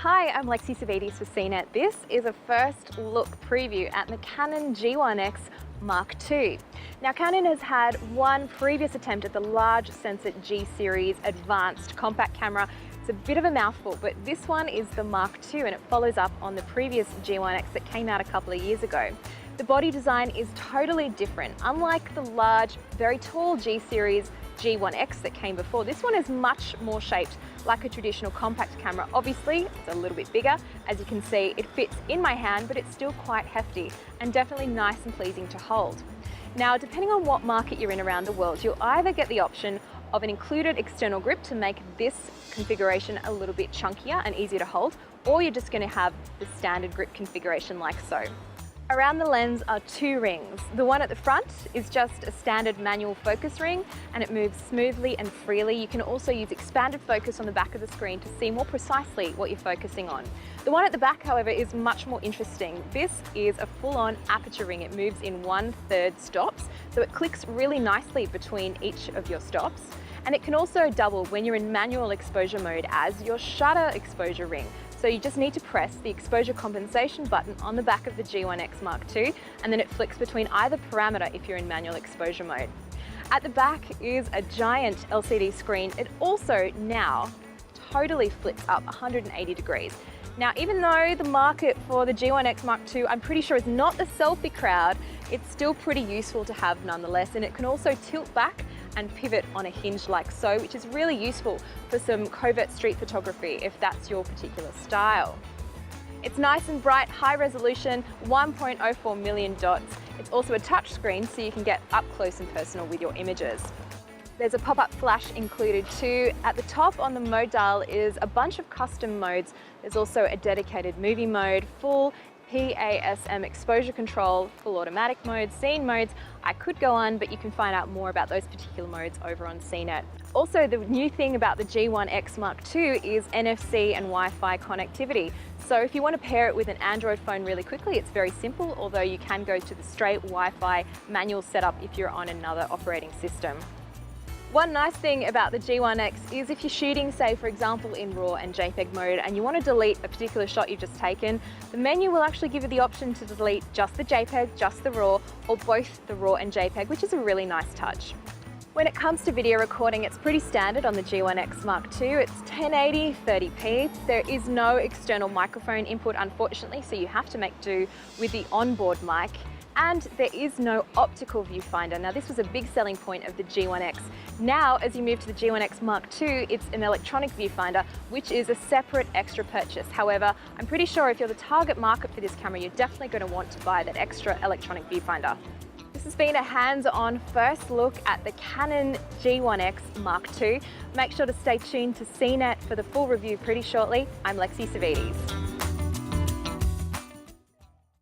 Hi, I'm Lexi Savides for CNET. This is a first look preview at the Canon G1X Mark II. Now, Canon has had one previous attempt at the large sensor G series advanced compact camera. It's a bit of a mouthful, but this one is the Mark II and it follows up on the previous G1X that came out a couple of years ago. The body design is totally different. Unlike the large, very tall G series G1X that came before, this one is much more shaped like a traditional compact camera. Obviously, it's a little bit bigger. As you can see, it fits in my hand, but it's still quite hefty and definitely nice and pleasing to hold. Now, depending on what market you're in around the world, you'll either get the option of an included external grip to make this configuration a little bit chunkier and easier to hold, or you're just going to have the standard grip configuration like so. Around the lens are two rings. The one at the front is just a standard manual focus ring and it moves smoothly and freely. You can also use expanded focus on the back of the screen to see more precisely what you're focusing on. The one at the back, however, is much more interesting. This is a full-on aperture ring. It moves in 1/3 stops, so it clicks really nicely between each of your stops. And it can also double when you're in manual exposure mode as your shutter exposure ring. So you just need to press the exposure compensation button on the back of the G1X Mark II, and then it flicks between either parameter if you're in manual exposure mode. At the back is a giant LCD screen. It also now totally flips up 180 degrees. Now, even though the market for the G1X Mark II, I'm pretty sure is not the selfie crowd, it's still pretty useful to have nonetheless, and it can also tilt back and pivot on a hinge like so, which is really useful for some covert street photography if that's your particular style. It's nice and bright, high resolution, 1.04 million dots. It's also a touch screen, so you can get up close and personal with your images. There's a pop-up flash included too. At the top on the mode dial is a bunch of custom modes. There's also a dedicated movie mode, full PASM exposure control, full automatic mode, scene modes. I could go on, but you can find out more about those particular modes over on CNET. Also, the new thing about the G1X Mark II is NFC and Wi-Fi connectivity. So if you want to pair it with an Android phone really quickly, it's very simple, although you can go to the straight Wi-Fi manual setup if you're on another operating system. One nice thing about the G1X is if you're shooting, say for example in RAW and JPEG mode and you want to delete a particular shot you've just taken, the menu will actually give you the option to delete just the JPEG, just the RAW, or both the RAW and JPEG, which is a really nice touch. When it comes to video recording, it's pretty standard on the G1X Mark II. It's 1080, 30p. There is no external microphone input, unfortunately, so you have to make do with the onboard mic. And there is no optical viewfinder. Now, this was a big selling point of the G1X. Now, as you move to the G1X Mark II, it's an electronic viewfinder, which is a separate extra purchase. However, I'm pretty sure if you're the target market for this camera, you're definitely going to want to buy that extra electronic viewfinder. This has been a hands-on first look at the Canon G1X Mark II. Make sure to stay tuned to CNET for the full review pretty shortly. I'm Lexi Savides.